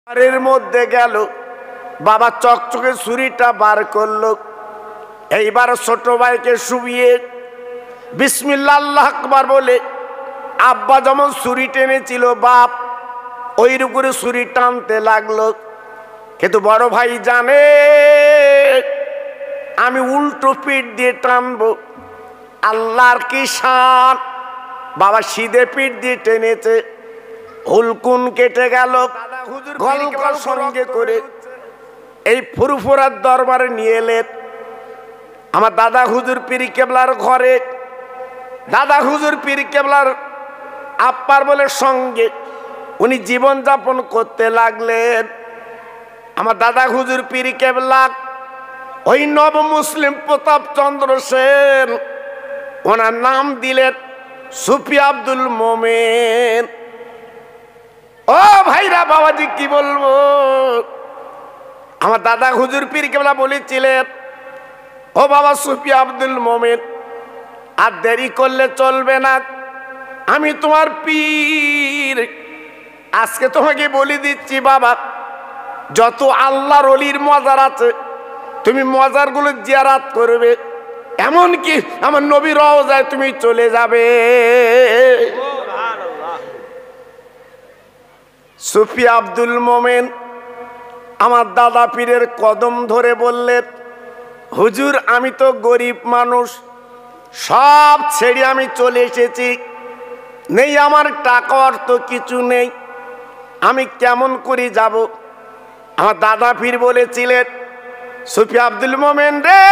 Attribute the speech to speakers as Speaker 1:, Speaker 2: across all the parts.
Speaker 1: এর মধ্যে গেল, বাবা চকচকে ছুরিটা বার করলো। এইবার ছোট ভাইকে শুবিয়ে বিসমিল্লাহ আল্লাহু আকবার বলে আব্বা যেমন ছুরি টেনেছিল বাপ ওই করে ছুরি টানতে লাগলো। কিন্তু বড় ভাই জানে আমি উল্টো পিঠ দিয়ে টানবো। আল্লাহর কি শান, বাবা সিধে পিঠ দিয়ে টেনেছে, হুলকুন কেটে গেল। গলগল সঙ্গে করে এই ফুরফুরার দরবারে নিয়ে এলেন আমার দাদা হুজুর পীর কেবলার ঘরে। দাদা হুজুর পীর কেবলার আপ্পার বলে সঙ্গে উনি জীবন যাপন করতে লাগলেন। আমার দাদা হুজুর পীর কেবলা ওই নব মুসলিম প্রতাপ চন্দ্র সেন, ওনার নাম দিলেন সুফি আব্দুল মোমেন। ও ভাইরা বাবাজি কি বলবো, আমার দাদা হুজুর পীর কেবলা বলেছিলেন ও বাবা সুফি আব্দুল মোমেন, আর দেরি করলে চলবে না, আমি তোমার পীর। আজকে তোমাকে বলে দিচ্ছি বাবা, যত আল্লাহর ওলির মজার আছে তুমি মজারগুলো জিয়ারাত করবে, এমনকি আমার নবীর রওজায় তুমি চলে যাবে। সুফি আব্দুল মোমেন আমার দাদা পীরের কদম ধরে বললেন, হুজুর আমি তো গরিব মানুষ, সব ছেড়ে আমি চলে এসেছি, নেই আমার টাকা অর্থ কিছু নেই, আমি কেমন করে যাব? আমার দাদা পীর বলেছিলেন, সুফি আব্দুল মোমেন রে,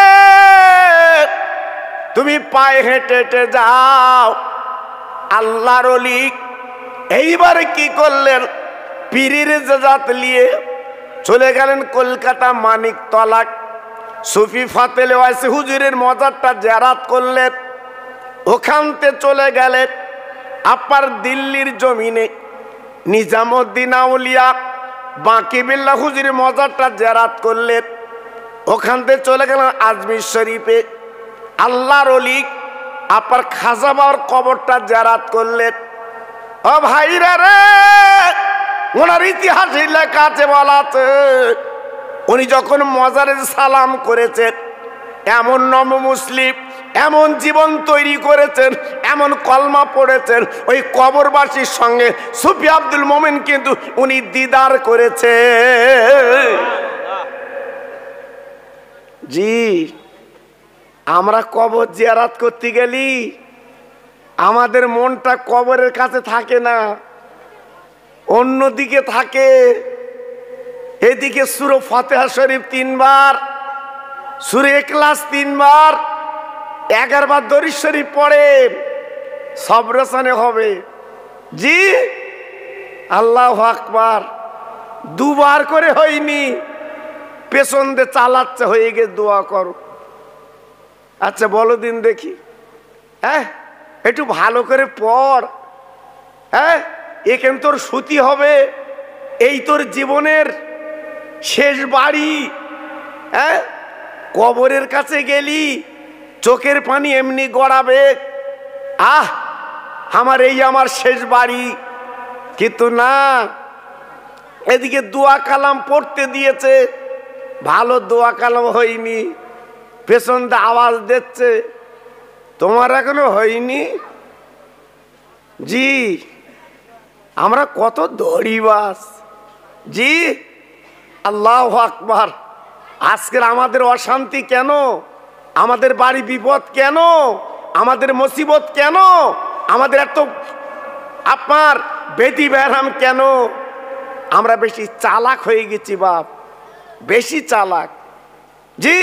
Speaker 1: তুমি পায়ে হেঁটে হেঁটে যাও। আল্লাহর ওলি এইবারে কি করলেন, পীরের জাত নিয়ে চলে গেলেন কলকাতা মানিকতলা। সুফি ফাতেলে ওয়াইসি হুজুরের মজারটা জিয়ারত করলেন, ওখানতে চলে গেলেন আপার দিল্লির জমিনে নিজামুদ্দিন আউলিয়া বাকি বিল্লাহ হুজুরের মজারটা জিয়ারত করলেন। ওখানতে চলে গেলেন আজমির শরীফে আল্লাহর ওলি আপার খাজা বাবার কবরটা জিয়ারত করলেন। ও ভাইরা রে, ওনার ইতিহাসে লেখা আছে, বলা আছে উনি যখন মজারে সালাম করেছেন, এমন নব মুসলিম এমন জীবন তৈরি করেছেন, এমন কলমা পড়েছেন, ওই কবরবাসীর সঙ্গে সুফি আব্দুল মোমেন কিন্তু উনি দিদার করেছে। জি, আমরা কবর জিয়ারত করতে গেলি আমাদের মনটা কবরের কাছে থাকে না, অন্যদিকে থাকে। এদিকে সূরা ফাতিহা শরীফ 3 বার, সূরা ইখলাস 3 বার, 11 বার দরুদ শরীফ পড়ে, সব রসানে হবে। জি, আল্লাহু আকবার 2 বার করে হয়নি, পেছন দিয়ে চালাচ্ছে, হয়ে গেছে, দোয়া করো। আচ্ছা বলো দিন দেখি, হ্যাঁ একটু ভালো করে পড়, হ্যাঁ এখানে তোর সুতি হবে, এই তোর জীবনের শেষ বাড়ি। হ্যাঁ কবরের কাছে গেলি চোখের পানি এমনি গড়াবে, আহ আমার এই আমার শেষ বাড়ি। কিন্তু না, এদিকে দোয়া কালাম পড়তে দিয়েছে, ভালো দোয়া কালাম হয়নি, পেছন দিয়ে আওয়াজ দিচ্ছে তোমার এখনো হয়নি। জি, আমরা কত দড়িবাস। জি, আল্লাহু আকবার। আজকের আমাদের অশান্তি কেন, আমাদের বাড়ি বিপদ কেন, আমাদের মুসিবত কেন, আমাদের এত আপনার বেদি ব্যারাম কেন? আমরা বেশি চালাক হয়ে গেছি বাপ, বেশি চালাক। জি,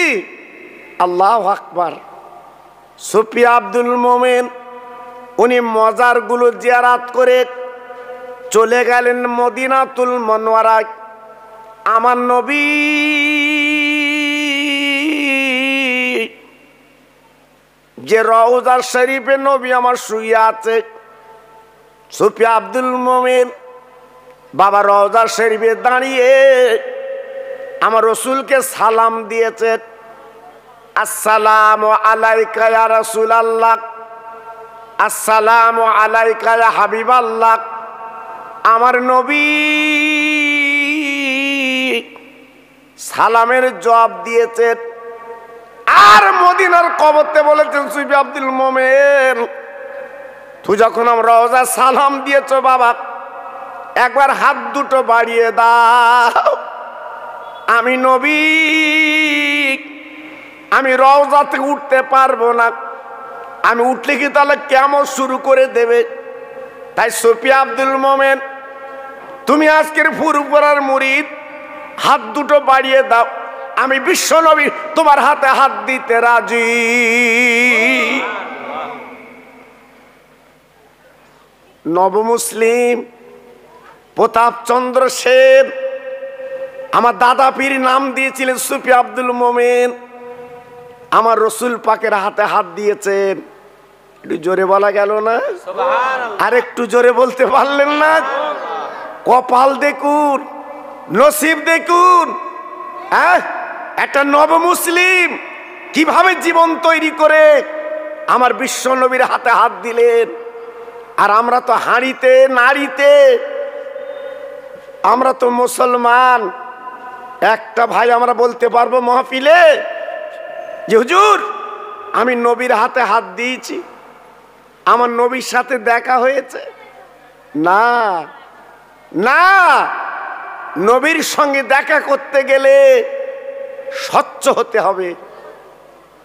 Speaker 1: আল্লাহু আকবার। সুফি আব্দুল মোমেন উনি মজারগুলো জিয়ারত করে চলে গেলেন মদিনাতুল মুনাওয়ারায়। আমার নবী যে রওজা শরীফে নবী আমার শুয়ে আছে, সুফি আব্দুল মোমেন বাবা রওজা শরীফে দাঁড়িয়ে আমার রসুলকে সালাম দিয়েছে, আসসালামু আলাইকা ইয়া রাসূলুল্লাহ, আসসালামু আলাইকা ইয়া হাবিবাল্লাহ। আমার নবী সালামের জবাব দিয়েছেন। আর মদিনার কবরতে বলেছেন, সুফি আব্দুল মোমেন, তুই যখন আমরা রওজা সালাম দিয়েছ বাবা, একবার হাত দুটো বাড়িয়ে দাও। আমি নবী, আমি রওজা থেকে উঠতে পারবো না, আমি উঠলে কি তাহলে কেমন শুরু করে দেবে? তাই সুফি আব্দুল মোমেন, তুমি আজকের ফুরফুরার মুরিদ, হাত দুটো বাড়িয়ে দাও, আমি বিশ্ব নবী তোমার হাতে হাত দিতে রাজি। নবমুসলিম প্রতাপচন্দ্র সেন আমার দাদা পীর নাম দিয়েছিলেন সুফি আব্দুল মোমেন। আমার রসুল পাকের হাতে হাত দিয়েছেন। একটু জোরে বলা গেল না? আর একটু জোরে বলতে পারলেন না? কপাল দেখুন, নসিব দেখুন। একটা নবমুসলিম কিভাবে জীবন তৈরি করে আমার বিশ্ব নবীর হাতে হাত দিলেন। আর আমরা তো হাঁড়িতে নাড়িতে, আমরা তো মুসলমান। একটা ভাই আমরা বলতে পারবো মাহফিলে যে হুজুর আমি নবীর হাতে হাত দিয়েছি, আমার নবীর সাথে দেখা হয়েছে? না না, নবীর সঙ্গে দেখা করতে গেলে স্বচ্ছ হতে হবে।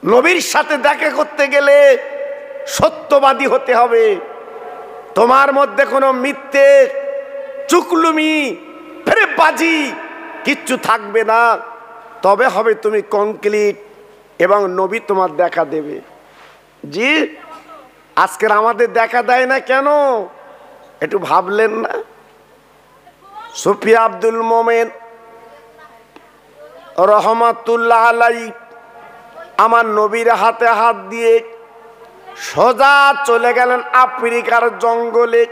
Speaker 1: নবীর সাথে দেখা করতে গেলে সত্যবাদী হতে হবে। তোমার মধ্যে কোনো মিথ্যে, চুকলুমি, ফেরেবাজি কিচ্ছু থাকবে না। তবে হবে তুমি কমপ্লিট এবং নবী তোমার দেখা দেবে। জি, আজকের আমাদের দেখা দেয় না কেন? একটু ভাবলেন না? সুফি আব্দুল মোমেন রহমাতুল্লাহ আলাইহি আমার নবীর হাতে হাত দিয়ে সোজা চলে গেলেন আফ্রিকার জঙ্গলে,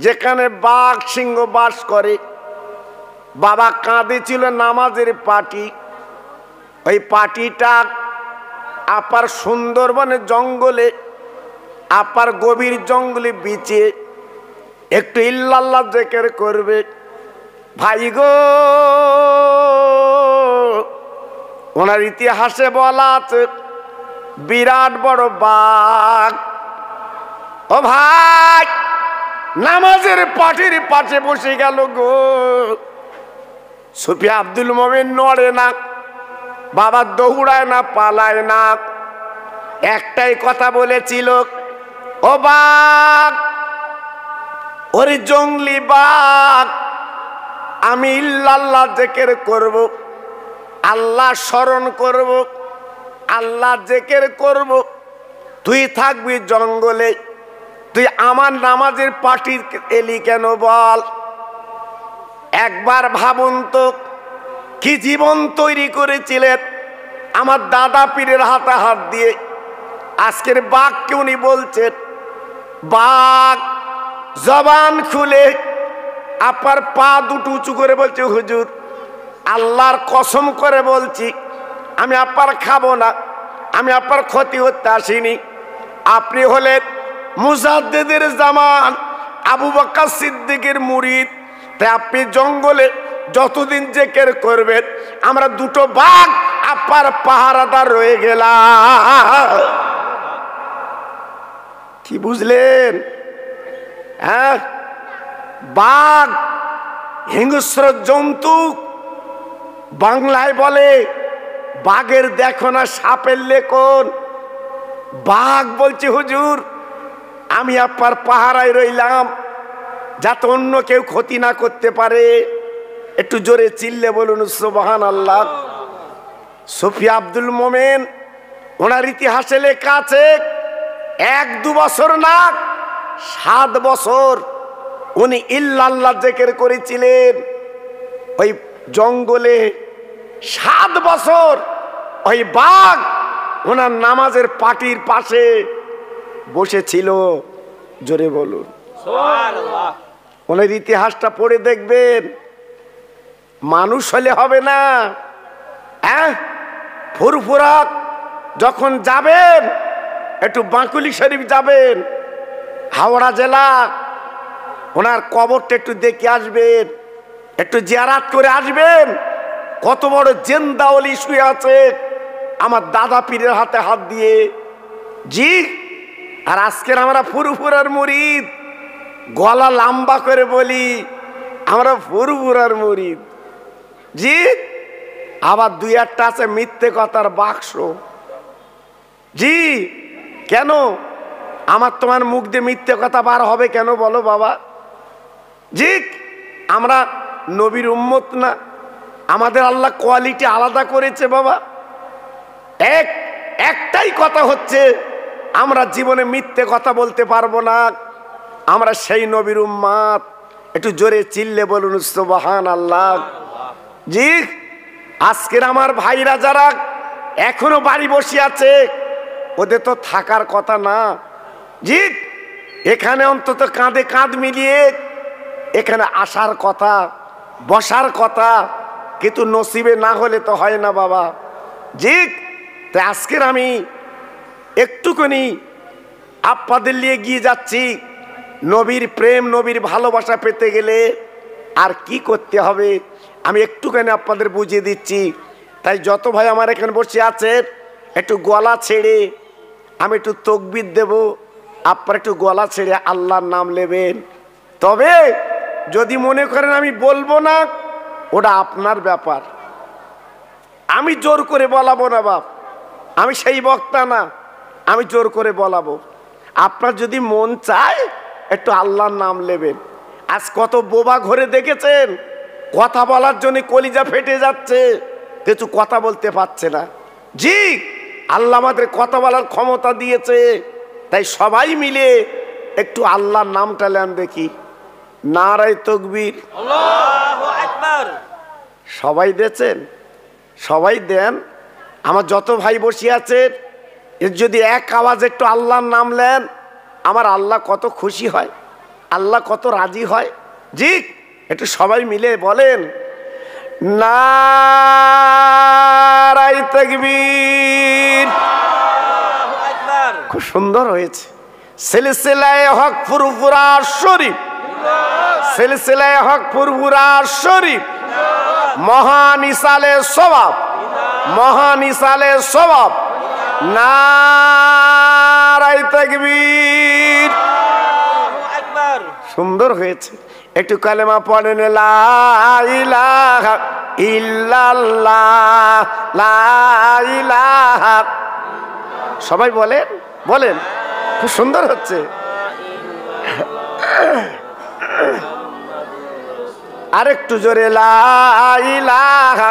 Speaker 1: যেখানে বাঘ সিংহ বাস করে। বাবা কাঁদেছিল নামাজের পাটি। ওই পাটিটা আপার সুন্দরবনের জঙ্গলে, আপার গভীর জঙ্গলে বিচে একটু ইল্লাল্লাহ জিকির করবে। ভাই গো, ওনার ইতিহাসে বলা আছে বিরাট বড় বাঘ। ও ভাই, নামাজের পাটির পাশে বসে গেল গো। সুফি আব্দুল মোমেন নড়ে না, বাবা দৌড়ায় না, পালায় না। একটাই কথা বলেছিল, ও বাঘ, ওরে জঙ্গলি বাঘ, আমি ইল্লাল্লাহ জিকির করব, আল্লাহ স্মরণ করব, আল্লাহ জিকির করব। তুই থাকবি জঙ্গলে, তুই আমার নামাজের পাটি এলি কেন বল? একবার ভাবুন তো, কি জীবন তৈরি করেছিলেন আমার দাদা পীরের হাতে হাত দিয়ে। আজকের বাঘকে উনি বলছেন, বাঘ জবান খুলে আপনার পা দুটো উঁচু করে বলছে, হুজুর আল্লাহর কসম করে বলছি আমি আপনার খাবো না, আমি আপনার ক্ষতি করতে আসিনি। আপনি হলেন মুজাদ্দিদের জামান আবু বকর সিদ্দিকের মুরিদ, তাই আপনি জঙ্গলে যতদিন জিকির করবেন আমরা দুটো বাঘ আপনার পাহারাদার রয়ে গেলাম। কি বুঝলেন? হ্যাঁ, বাঘ হিংস্র জন্তু। বাংলায় বলে বাঘের দেখো না সাপের লেখন। বাঘ বলছে, হুজুর আমি আপনার পাহারায় রইলাম যাতে অন্য কেউ ক্ষতি না করতে পারে। একটু জোরে চিল্লে বলুন সুবহানাল্লাহ। সুফি আব্দুল মোমেন, ওনার ইতিহাসে লেখা আছে 1-2 বছর না 7 বছর উনি ইল্লাল্লাহ জিকির করেছিলেন ওই জঙ্গলে। 7 বছর ওই বাঘ ওনার নামাজের পাটির পাশে বসেছিল। জোরে বলুন সুবহানাল্লাহ। ওনার ইতিহাসটা পড়ে দেখবেন। মানুষ হলে হবে না। ফুরফুরা যখন যাবেন একটু বাঁকুলি শরীফ যাবেন, হাওড়া জেলা, ওনার কবরটা একটু দেখে আসবেন, একটু জিয়ারাত করে আসবেন। কত বড় জেন্দা ওলি শুয়ে আছে আমার দাদা পীরের হাতে হাত দিয়ে। জি, আর আজকের আমরা ফুরফুরার মুরিদ, গলা লম্বা করে বলি আমরা ফুরফুরার মুরিদ। জি, আবার দুই একটা আছে মিথ্যে কথার বাক্স। জি, কেন আমার তোমার মুখ দিয়ে মিথ্যে কথা বার হবে কেন বলো বাবা? জি, আমরা নবীর উম্মত না? আমাদের আল্লাহ কোয়ালিটি আলাদা করেছে বাবা। একটাই কথা হচ্ছে, আমরা জীবনে মিথ্যে কথা বলতে পারবো না। আমরা সেই নবীর উম্মত। একটু জোরে চিল্লে বলুন সুবহানাল্লাহ। জি, আজকের আমার ভাইরা যারা এখনো বাড়ি বসে আছে, ওদের তো থাকার কথা না। জি, এখানে অন্তত কাঁধে কাঁধ মিলিয়ে এখানে আসার কথা, বসার কথা, কিন্তু নসিবে না হলে তো হয় না বাবা। জি, তাই আজকের আমি একটুখানি আপনাদের নিয়ে গিয়ে যাচ্ছি। নবীর প্রেম, নবীর ভালোবাসা পেতে গেলে আর কি করতে হবে আমি একটুখানি আপনাদের বুঝিয়ে দিচ্ছি। তাই যত ভাই আমার এখানে বসে আছে, একটু গলা ছেড়ে আমি একটু তাকবীর দেব, আপনারা একটু গলা ছেড়ে আল্লাহর নাম নেবেন। তবে যদি মনে করেন আমি বলবো না, ওটা আপনার ব্যাপার। আমি জোর করে বলাবো না বাপ, আমি সেই বক্তা না, আমি জোর করে বলাবো। আপনার যদি মন চায় একটু আল্লাহর নাম নেবেন। আজ কত বোবা ঘরে দেখেছেন, কথা বলার জন্য কলিজা ফেটে যাচ্ছে, কিছু কথা বলতে পারছে না। জি, আল্লাহ আমাদের কথা বলার ক্ষমতা দিয়েছে, তাই সবাই মিলে একটু আল্লাহর নামটা নেন দেখি। নারায়ে তাকবীর, আল্লাহু আকবার। সবাই দিয়েছেন? সবাই দেন। আমার যত ভাই বসে আছে, এর যদি এক আওয়াজ একটু আল্লাহর নাম নেন, আমার আল্লাহ কত খুশি হয়, আল্লাহ কত রাজি হয়। জি, একটু সবাই মিলে বলেন নারায়ে তাকবীর। খুব সুন্দর হয়েছে। সিলসিলায়ে হক ফুরফুরা শরীফ, সিলসিলায়ে হক ফুরফুরা শরীফ, মহান ইসালে সওয়াব, মহান ইসালে সওয়াব। নারায়ে তাকবীর। সুন্দর হয়েছে। একটু কালেমা পড়েন, লা ইলাহা ইল্লাল্লাহ, লা ইলাহা। সবাই বলেন, বলেন, খুব সুন্দর হচ্ছে। আরেকটু জোরে, লা ইলাহা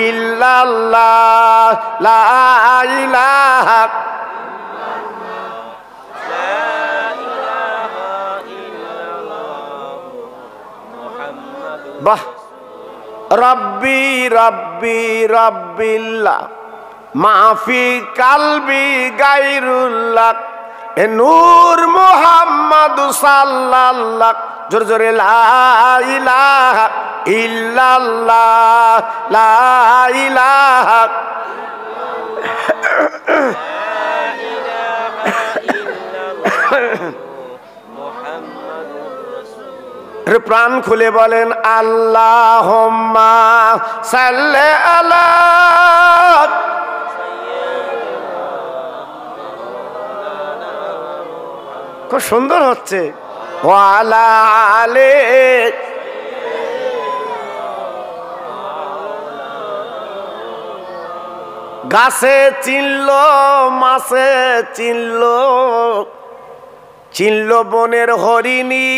Speaker 1: ইল্লাল্লাহ, লা ইলাহা। বাহ। রব্বি রব্বি রব্বিল্লাহ, মাফি কালবি গায়রুল্লাহ, এ নূর মুহাম্মদ সাল্লাল্লাহ। জোরে জোরে, লা ইলাহা ইল্লাল্লাহ, লা ইলাহা। প্রাণ খুলে বলেন আল্লাহুম্মা সাল্লি আলা। খুব সুন্দর হচ্ছে। ওয়ালা আলে। গাছে চিনল, মাছে চিনল, চিনল বনের হরিণী,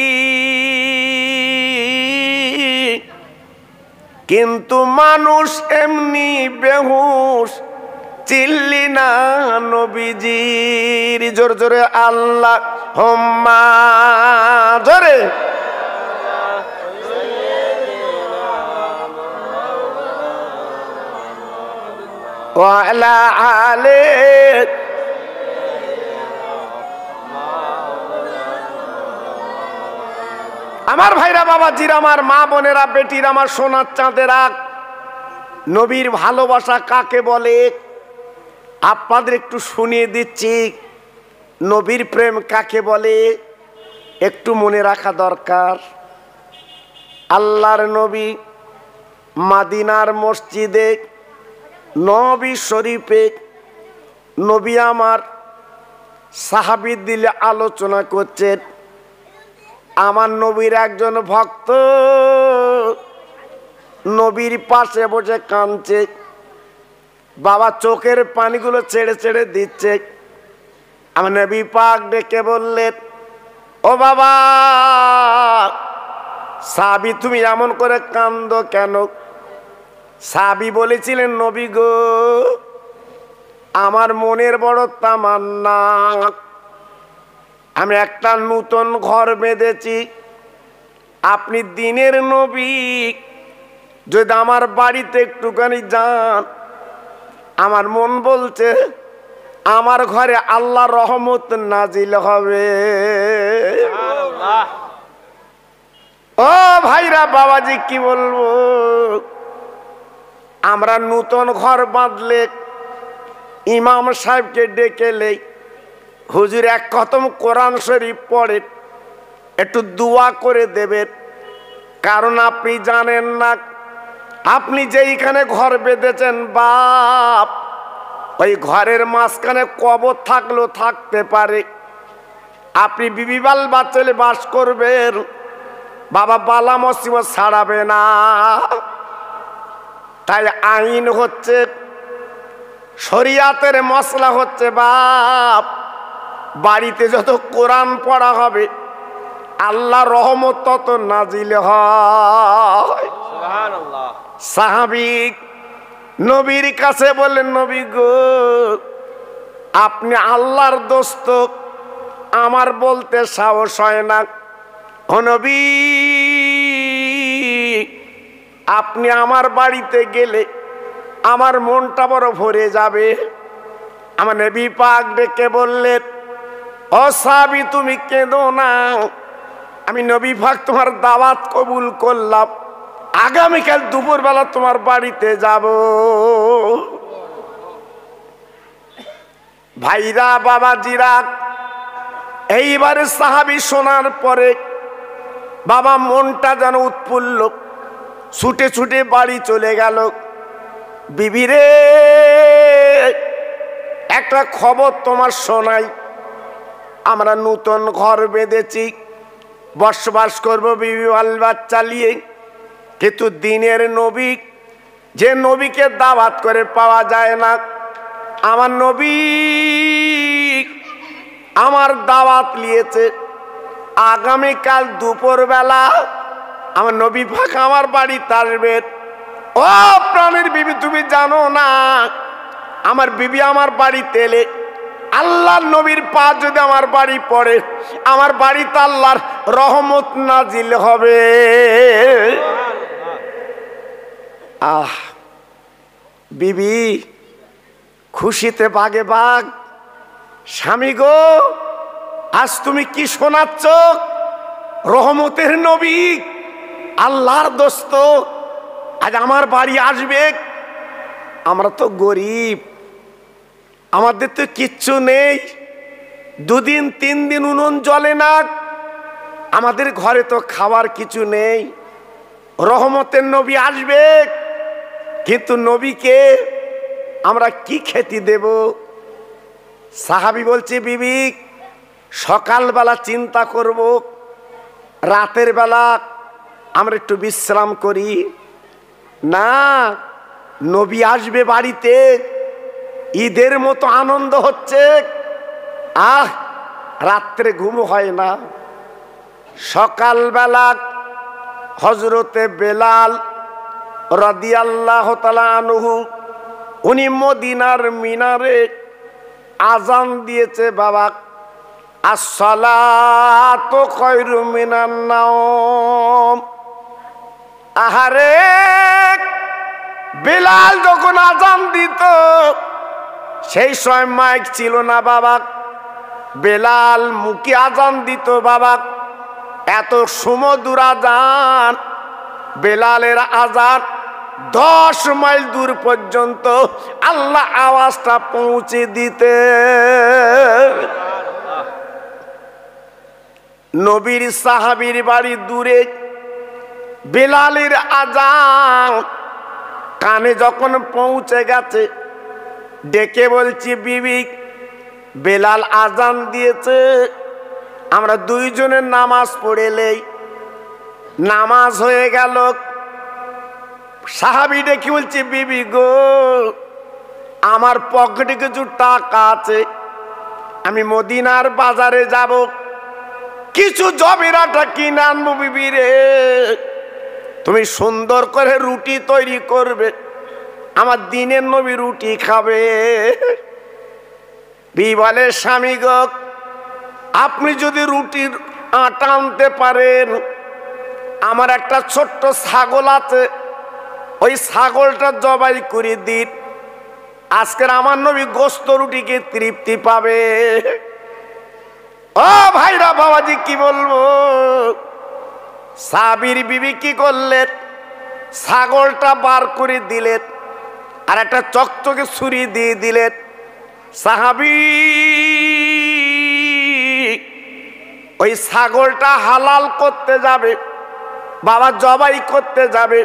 Speaker 1: কিন্তু মানুষ এমনি বেহুশ চিনলি না নবীজির। জোরে জোরে আল্লাহ হুম্মা, জোরে। ওয়ালা আলে। আমার ভাইরা, বাবাজির, আমার মা বোনেরা, বেটির, আমার সোনার চাঁদেরা, নবীর ভালোবাসা কাকে বলে আপনাদের একটু শুনিয়ে দিচ্ছি। নবীর প্রেম কাকে বলে একটু মনে রাখা দরকার। আল্লাহর নবী মাদিনার মসজিদে নবী শরীফে নবী আমার সাহাবী দিলে আলোচনা করছেন। আমার নবীর একজন ভক্ত নবীর পাশে বসে কাঁদছে। বাবা চোখের পানিগুলো ছেড়ে ছেড়ে দিচ্ছে। আমার নবী পাক ডেকে বললেন, ও বাবা সাহাবী তুমি এমন করে কাঁদো কেন? সাহাবী বলেছিলেন, নবী গো আমার মনের বড় তামান্না, আমি একটা নতুন ঘর বেঁধেছি। আপনি দিনের নবী, যদি আমার বাড়িতে একটুখানি যান, আমার মন বলছে আমার ঘরে আল্লাহর রহমত নাজিল হবে। ও ভাইরা বাবাজি কি বলবো, আমরা নতুন ঘর বাঁধলে ইমাম সাহেবকে ডেকেলে হুজুর এক খতম কোরআন শরীফ পড়ে একটু দোয়া করে দেবেন। কারণ আপনি জানেন না আপনি যেইখানে ঘর বেঁধেছেন বাপ, ওই ঘরের মাঝখানে কবর থাকলেও থাকতে পারে। আপনি বিবি বাল বাচ্চালে বাস করবেন, বাবা বালা মুসিবত ছাড়াবে না। তাই আইন হচ্ছে, শরিয়াতের মশলা হচ্ছে বাপ, বাড়িতে যত কোরআন পড়া হবে আল্লাহ রহমত তত নাজিল হয়। সুবহানাল্লাহ। সাহাবী নবীর কাছে বললেন, নবী গো আপনি আল্লাহর দোস্ত, আমার বলতে সাহস হয় না। ও নবী আপনি আমার বাড়িতে গেলে আমার মনটা বড় ভরে যাবে। আমার নবী পাক ডেকে বললেন, ও সাহাবী তুমি কেঁদো না, আমি নবী পাক তোমার দাওয়াত কবুল করলাম, আগামীকাল দুপুরবেলা তোমার বাড়িতে যাব। ভাইরা বাবাজিরা, এইবারে সাহাবী শোনার পরে বাবা মনটা যেন উৎফুল্ল, ছুটে ছুটে বাড়ি চলে গেল। বিবিরে একটা খবর তোমার শোনাই, আমরা নতুন ঘর বেঁধেছি, বসবাস করব বিবি বাল বাচ্চা নিয়ে। কিন্তু দিনের নবী, যে নবীকে দাওয়াত করে পাওয়া যায় না, আমার নবী আমার দাওয়াত নিয়েছে আগামীকাল দুপুরবেলা আমার নবী পাক আমার বাড়িতে আসবে। ও প্রাণের বিবি তুমি জানো না, আমার বিবি আমার বাড়িতে এলে আল্লাহর নবীর পা যদি আমার বাড়ি পড়ে, আমার বাড়িতে আল্লাহর রহমত নাজিল হবে। আহ বিবি খুশিতে বাগে বাগ, স্বামী গো আজ তুমি কি শোনাচ্ছ? রহমতের নবী আল্লাহর দোস্ত আজ আমার বাড়ি আসবে। আমরা তো গরিব, আমাদের তো কিচ্ছু নেই, দুদিন তিন দিন উনুন জ্বলে না, আমাদের ঘরে তো খাবার কিছু নেই। রহমতের নবী আসবে, কিন্তু নবীকে আমরা কি খেতে দেব? সাহাবী বলছে, বিবি সকালবেলা চিন্তা করব, রাতের বেলা আমরা একটু বিশ্রাম করি। না, নবী আসবে বাড়িতে, ঈদের মতো আনন্দ হচ্ছে, আহ রাত্রে ঘুম হয় না। সকালবেলা হযরতে বেলাল রাদিয়াল্লাহু তাআলা আনহু উনি মদিনার মিনারে আজান দিয়েছে, বাবা আসসালাতু খায়রু মিনান নাওম। আহারে বেলাল যখন আজান দিত সেই সময় মাইক ছিল না বাবা, বেলাল মুখে আজান দিত বাবা। এত সুমধুর আজান, বেলালের আজান 10 মাইল দূর পর্যন্ত আল্লাহ আওয়াজটা পৌঁছে দিতে। নবীর সাহাবীর বাড়ি দূরে, বেলালের আজান কানে যখন পৌঁছে গেছে ডেকে বলছি, বিবি বেলাল আজান দিয়েছে, আমরা দুইজনের নামাজ পড়েলেই। নামাজ হয়ে গেল। সাহাবী ডেকে বলছি, বিবি গো, আমার পকেটে কিছু টাকা আছে, আমি মদিনার বাজারে যাব, কিছু জবের আটা কিনে আনবো। বিবি রে, তুমি সুন্দর করে রুটি তৈরি করবে, আমার দিনের নবী রুটি খাবে। বিবি বলে, স্বামী গো, আপনি যদি রুটির আটা আনতে পারেন, আমার একটা ছোট্ট ছাগল আছে, ওই ছাগলটা জবাই করে দিন, আজকের আমার নবী গোস্ত রুটিকে তৃপ্তি পাবে। ও ভাইরা বাবাজি, কি বলবো, সাবির বিবি কি করলেন, ছাগলটা বার করে দিলেন আর একটা চকচকে ছুরি দিয়ে দিলেন। সাহাবী ওই ছাগলটা হালাল করতে যাবে, বাবা জবাই করতে যাবে।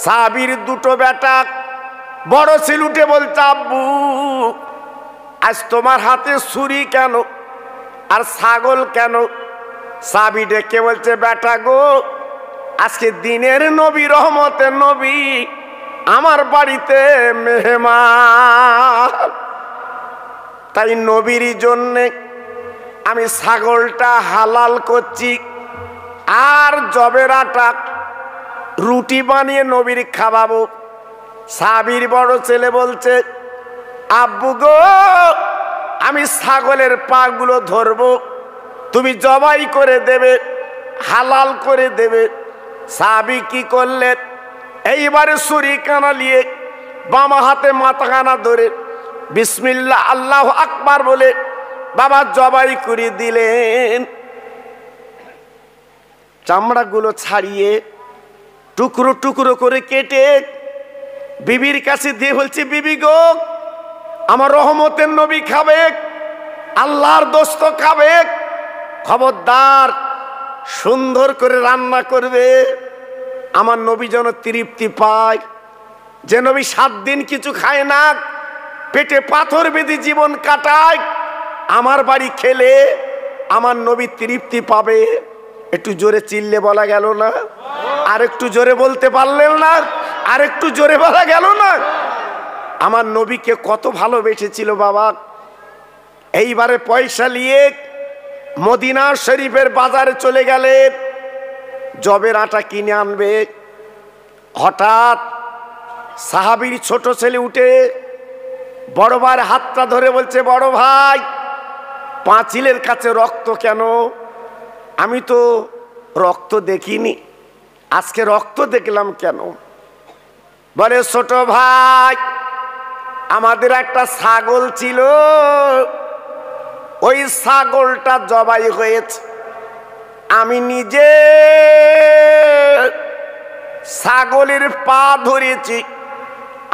Speaker 1: সাহাবীর দুটো বেটা, বড় ছেলে উঠে বলছে, আব্বু আজ তোমার হাতে ছুরি কেন আর ছাগল কেন? সাহাবী ডেকে বলছে, বেটা গো, আজকে দিনের নবী, রহমতের নবী আমার বাড়িতে মেহমান, তাই নবীর জন্যে আমি ছাগলটা হালাল করছি আর জবের আটা রুটি বানিয়ে নবীর খাওয়াবো। সাহাবীর বড় ছেলে বলছে, আব্বু গো, আমি ছাগলের পাগুলো ধরবো, তুমি জবাই করে দেবে, হালাল করে দেবে। সাহাবী কি করলেন, এইবারে ছুরি কানা নিয়ে বাম হাতে মাথাখানা ধরে বিসমিল্লাহ আল্লাহু আকবার বলে বাবা জবাই করে দিলেন। চামড়াগুলো ছাড়িয়ে টুকরো টুকরো করে কেটে বিবির কাছে দিয়ে বলছে, বিবি গো, আমার রহমতের নবী খাবে, আল্লাহর দোস্ত খাবে, খবরদার সুন্দর করে রান্না করবে, আমার নবী যেন তৃপ্তি পায়। যে নবী 7 দিন কিছু খায় না, পেটে পাথর বেঁধে জীবন কাটায়, আমার বাড়ি খেলে আমার নবী তৃপ্তি পাবে। একটু জোরে চিল্লে বলা গেল না? আর একটু জোরে বলতে পারলেন না? আর একটু জোরে বলা গেল না? আমার নবীকে কত ভালোবেসেছিল বাবা। এইবারে পয়সা নিয়ে মদিনা শরীফের বাজারে চলে গেলেন, জবের আটা কিনে আনবে। হঠাৎ সাহাবীর ছোট ছেলে উঠে বড় ভাইয়ের হাতটা ধরে বলছে, বড় ভাই, পাঁচিলের কাছে রক্ত কেন? আমি তো রক্ত দেখিনি, আজকে রক্ত দেখলাম কেন? বলে, ছোট ভাই, আমাদের একটা ছাগল ছিল, ওই ছাগলটা জবাই হয়েছে, আমি নিজে ছাগলের পা ধরেছি,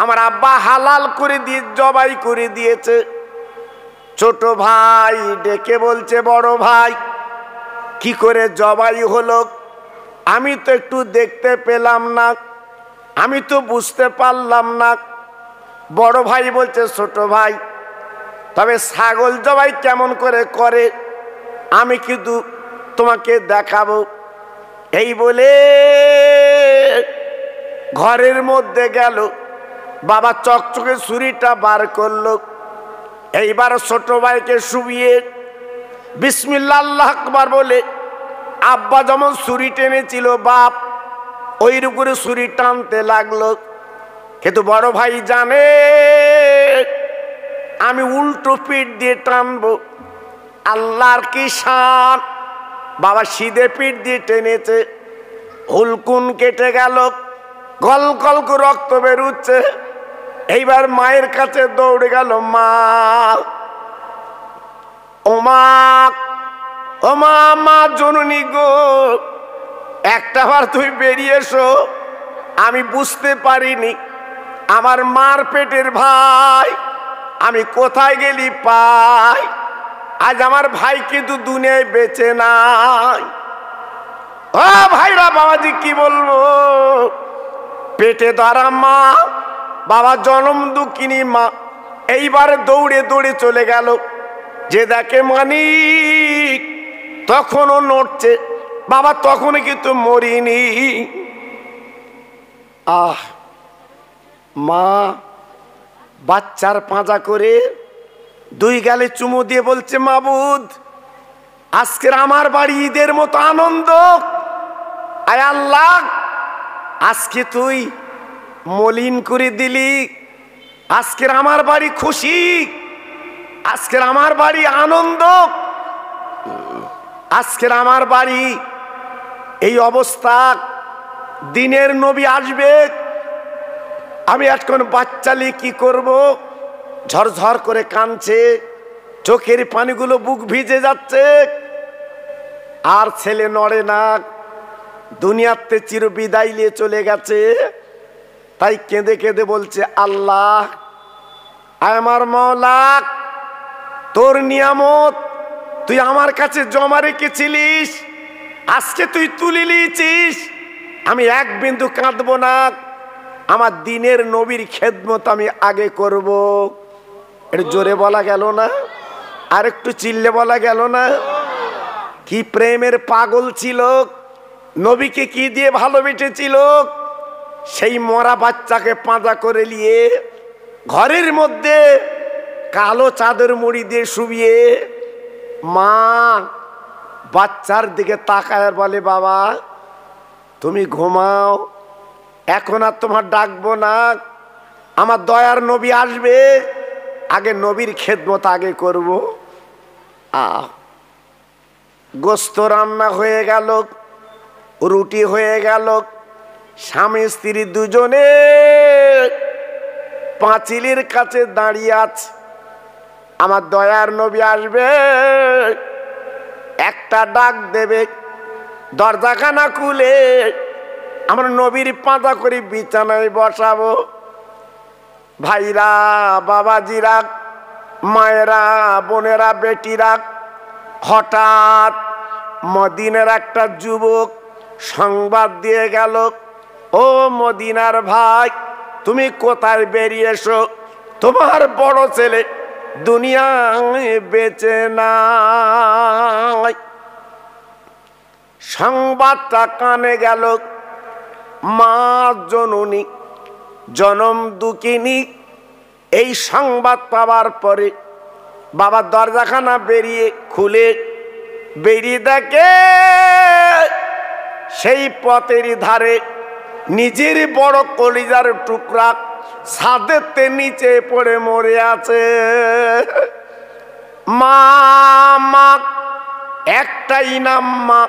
Speaker 1: আমার আব্বা হালাল করে দিয়ে জবাই করে দিয়েছে। ছোট ভাই ডেকে বলছে, বড় ভাই, কি করে জবাই হলো? আমি তো একটু দেখতে পেলাম না, আমি তো বুঝতে পারলাম না। বড় ভাই বলছে, ছোট ভাই, তবে ছাগল জবাই কেমন করে করে আমি কিন্তু তোমাকে দেখাবো। এই বলে ঘরের মধ্যে গেল, বাবা চকচকে ছুরিটা বার করলো। এইবার ছোট ভাইকে শুইয়ে বিসমিল্লাহ আল্লাহু আকবার বলে আব্বা যেমন ছুরি টেনেছিল, বাপ ওই করে ছুরি টানতে লাগলো। কিন্তু বড় ভাই জানে আমি উল্টো পিঠ দিয়ে টানবো। আল্লাহর কি শান, বাবা সিধে পিঠ দিয়ে টেনেছে, হুলকুন কেটে গেল, গল গল করে রক্ত বেরুচ্ছে। এইবার মায়ের কাছে দৌড়ে গেল, মা, ও মা, ও মা, মা জননী গো, একটা বার তুই বেরিয়ে এসো, আমি বুঝতে পারিনি আমার মার পেটের ভাই আমি কোথায় গেলি পাই, আজ আমার ভাই কিন্তু দুনিয়ায় বেঁচে নাই। ও ভাইরা বাবাজি, কি বলবো, পেটে ধরা মা, বাবা জনম দুঃখিনী মা এইবারে দৌড়ে দৌড়ে চলে গেল, যে দেখে মানিক তখনও নড়ছে। বাবা তখনও কিন্তু মরিনি। মা বাচ্চার পাঁজা করে দুই গালে চুমু দিয়ে বলছে, মাবুদ আজকের আমার বাড়ি ঈদের মতো আনন্দ। আয় আল্লাহ, আজকে তুই মলিন করে দিলি, আজকের আমার বাড়ি খুশি, আজকের আমার বাড়ি আনন্দ, আজকের আমার বাড়ি এই অবস্থা। দিনের নবী আসবে, আমি এখন বাচ্চালি কি করব? ঝরঝর করে কাঁদছে, চোখের পানিগুলো বুক ভিজে যাচ্ছে, আর ছেলে নড়ে না, দুনিয়াতে চির বিদায় নিয়ে চলে গেছে। তাই কেঁদে কেঁদে বলছে, আল্লাহ আমার মাওলা, তোর নিয়ামত তুই আমার কাছে জমা রেখেছিলিস, আজকে তুই তুলে নিয়েছিস। আমি এক বিন্দু কাঁদবো না, আমার দিনের নবীর খেদমত আমি আগে করব। এটা জোরে বলা গেল না? আর একটু চিল্লে বলা গেল না? কি প্রেমের পাগল ছিল, নবীকে কি দিয়ে ভালোবেসেছিল। সেই মরা বাচ্চাকে পাঁজা করে নিয়ে ঘরের মধ্যে কালো চাদর মুড়ি দিয়ে শুবিয়ে মা বাচ্চার দিকে তাকায় বলে, বাবা তুমি ঘুমাও, এখন আর তোমার ডাকবো না, আমার দয়ার নবী আসবে, আগে নবীর খেদমত আগে করব। গোস্ত রান্না হয়ে গেল, রুটি হয়ে গেল, স্বামী স্ত্রী দুজনে পাঁচিলের কাছে দাঁড়িয়ে আছে। আমার দয়ার নবী আসবে, একটা ডাক দেবে, দরজাখানা খুলে আমরা নবীর পাঁজা করে বিছানায় বসাবো। ভাইরা, বাবাজিরা, মায়েরা, বোনেরা, বেটিরা, হঠাৎ মদিনার একটা যুবক সংবাদ দিয়ে গেল, ও মদিনার ভাই, তুমি কোথায় বেরিয়েছো? তোমার বড় ছেলে দুনিয়ায় বেঁচে নাই। সংবাদটা কানে গেল, মা জননী জনম দুঃখিনী এই সংবাদ পাওয়ার পরে বাবা দরজাখানা খুলে বেরিয়ে দেখে সেই পথের ধারে নিজের বড় কলিজার টুকরা ছাদের নিচে পড়ে মরে আছে। মা মা একটাই নাম মা,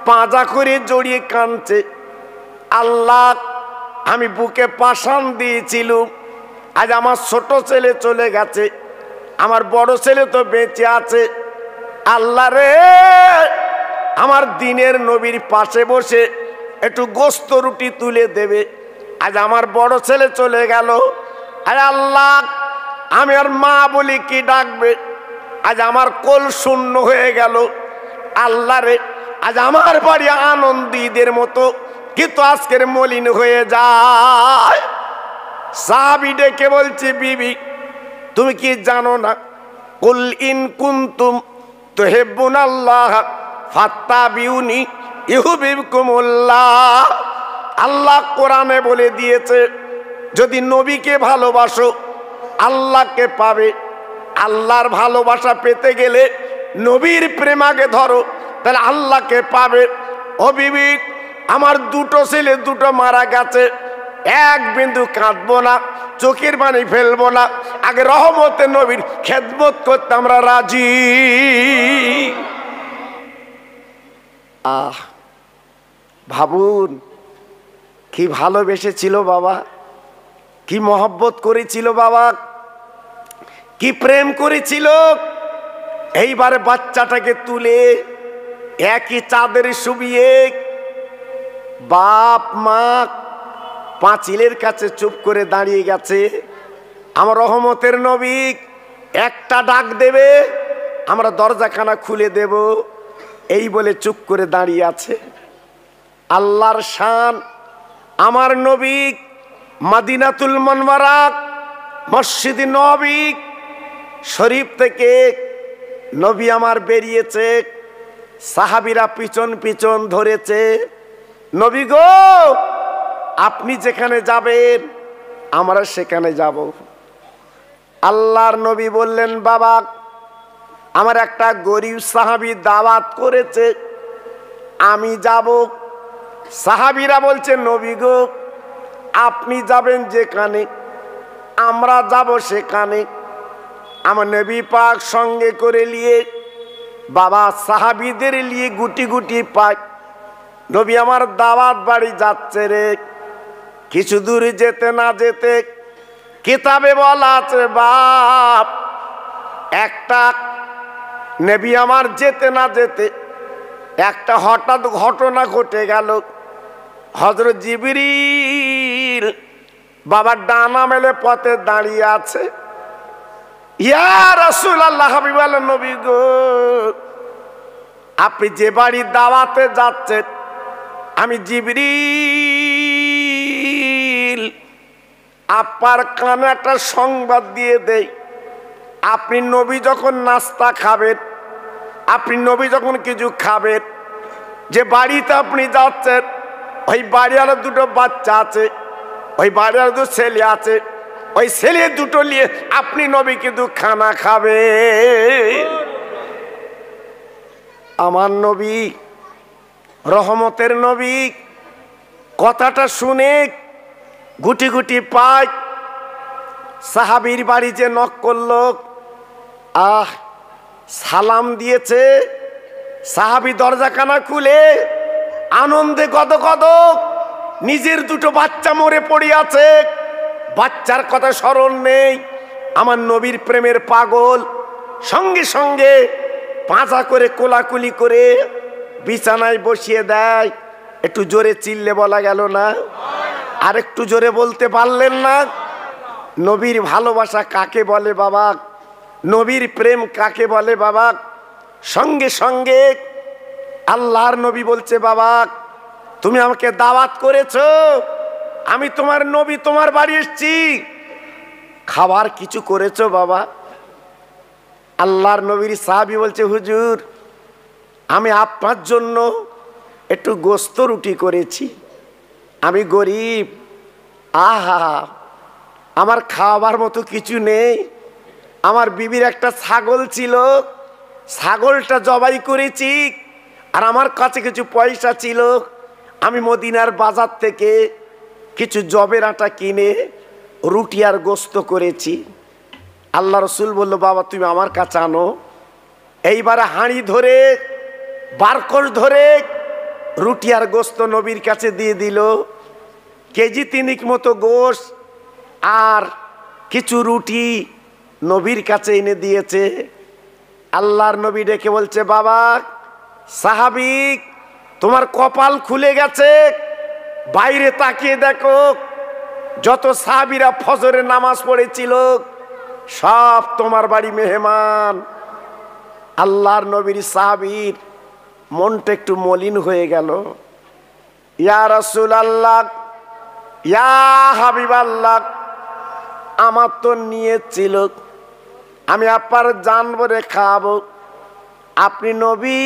Speaker 1: পাঁজা করে জড়িয়ে কাঁদছে, আল্লাহ আমি বুকে পাষাণ দিয়েছিলুম, আজ আমার ছোট ছেলে চলে গেছে, আমার বড় ছেলে তো বেঁচে আছে। আল্লাহ রে, আমার দিনের নবীর পাশে বসে একটু গোস্ত রুটি তুলে দেবে, আজ আমার বড় ছেলে চলে গেল। আরে আল্লাহ, আমি আর মা বলি কি ডাকবে, আজ আমার কোল শূন্য হয়ে গেল। আল্লাহ রে, আজ আমার বাড়ি আনন্দীদের মতো কিন্তু আজকের মলিন হয়ে যায়। সাহাবী ডেকে বলছে, বিবি তুমি কি জানো না, কুল ইন কুনতুম তুহিব্বুনাল্লাহ ফাত্তাবিউনি ইউহিব্বুকুমুল্লাহ। আল্লাহ কোরআনে বলে দিয়েছে, যদি নবীকে ভালোবাসো আল্লাহকে পাবে। আল্লাহর ভালোবাসা পেতে গেলে নবীর প্রেম আগে ধরো, তাহলে আল্লাহকে পাবে। ও বিবি, আমার দুটো ছেলে দুটো মারা গেছে, এক বিন্দু কাঁদবো না, চোখের পানি ফেলবো না, আগে রহমতে নবীর খেদমত করতে আমরা রাজি। ভাবুন কি ভালোবেসেছিল বাবা, কি মহব্বত করেছিল বাবা, কি প্রেম করেছিল। এইবারে বাচ্চাটাকে তুলে একই চাদরে শুবিয়ে বাপ মা পাঁচিলের কাছে চুপ করে দাঁড়িয়ে গেছে। আমার রহমতের নবী একটা ডাক দেবে, আমরা দরজাখানা খুলে দেব, এই বলে চুপ করে দাঁড়িয়ে আছে। আল্লাহর শান আমার নবী মদিনাতুল মুনাওয়ারা মসজিদ নববী শরীফ থেকে নবী আমার বেরিয়েছে, সাহাবীরা পিছন পিছন ধরেছে। নবী গো, আপনি যেখানে যাবেন আমরা সেখানে যাব। আল্লাহর নবী বললেন, বাবা আমার একটা গরিব সাহাবী দাওয়াত করেছে, আমি যাব। সাহাবীরা বলছে, নবী গো আপনি যাবেন যেখানে আমরা যাব সেখানে। আমার নবী পাক সঙ্গে করে নিয়ে বাবা সাহাবীদের নিয়ে গুটি গুটি পায় নবী আমার দাওয়াত বাড়ি যাচ্ছে রে। কিছু দূর যেতে না যেতে কিতাবে বলা আছে বাপ, একটা নবী আমার যেতে না যেতে একটা হঠাৎ ঘটনা ঘটে গেল। হযরত জিবরিল বাবার ডানা মেলে পথে দাঁড়িয়ে আছে। ইয়া রাসূলুল্লাহ, হাবিবাল্লাহ নবী গো, আপনি যে বাড়ি দাওয়াতে যাচ্ছেন আমি জিবরিল আপনার কানে একটা সংবাদ দিয়ে দেই। আপনি নবী যখন নাস্তা খাবেন, আপনি নবী যখন কিছু খাবেন, যে বাড়িতে আপনি যাচ্ছেন ওই বাড়িওয়ালা দুটো বাচ্চা আছে, ওই বাড়িওয়ালা দুটো ছেলে আছে, ওই ছেলে দুটো নিয়ে আপনি নবী কিন্তু খানা খাবে। আমার নবী রহমতের নবী কথাটা শুনে গুটি গুটি পায় সাহাবীর বাড়ি যে নক করলো, সালাম দিয়েছে। সাহাবী দরজাখানা খুলে আনন্দে গদগদ, নিজের দুটো বাচ্চা মরে পড়ে আছে, বাচ্চার কথা স্মরণ নেই। আমার নবীর প্রেমের পাগল সঙ্গে সঙ্গে পাঁজা করে কোলাকুলি করে বিছানায় বসিয়ে দেয়। একটু জোরে চিল্লে বলা গেল না? আর একটু জোরে বলতে পারলেন না? নবীর ভালোবাসা কাকে বলে বাবা? নবীর প্রেম কাকে বলে বাবা? সঙ্গে সঙ্গে আল্লাহর নবী বলছে, বাবা তুমি আমাকে দাওয়াত করেছো, আমি তোমার নবী তোমার বাড়ি এসেছি, খাবার কিছু করেছো বাবা? আল্লাহর নবীর সাহাবী বলছে, হুজুর আমি আপনার জন্য একটু গোস্ত রুটি করেছি, আমি গরিব, আহা আমার খাওয়াবার মতো কিছু নেই। আমার বিবির একটা ছাগল ছিল, ছাগলটা জবাই করেছি, আর আমার কাছে কিছু পয়সা ছিল, আমি মদিনার বাজার থেকে কিছু জবের আটা কিনে রুটি আর গোস্ত করেছি। আল্লাহ রসুল বলল, বাবা তুমি আমার কাছে আনো। এইবারে হাঁড়ি ধরে বারকস ধরে রুটি আর গোস্ত নবীর কাছে দিয়ে দিল। কেজি তিনিক মতো গোস্ত আর কিছু রুটি নবীর কাছে এনে দিয়েছে। আল্লাহর নবী ডেকে বলছে, বাবা সাহাবী তোমার কপাল খুলে গেছে, বাইরে তাকিয়ে দেখো যত সাহাবীরা ফজরে নামাজ পড়েছিল সব তোমার বাড়ি মেহমান। আল্লাহর নবীর সাহাবীর মনটা একটু মলিন হয়ে গেল। ইয়া রাসূলুল্লাহ, ইয়া হাবিবাল্লাহ, আমার তো নিয়েছিল আমি আপনার জানবরে খাবো, আপনি নবী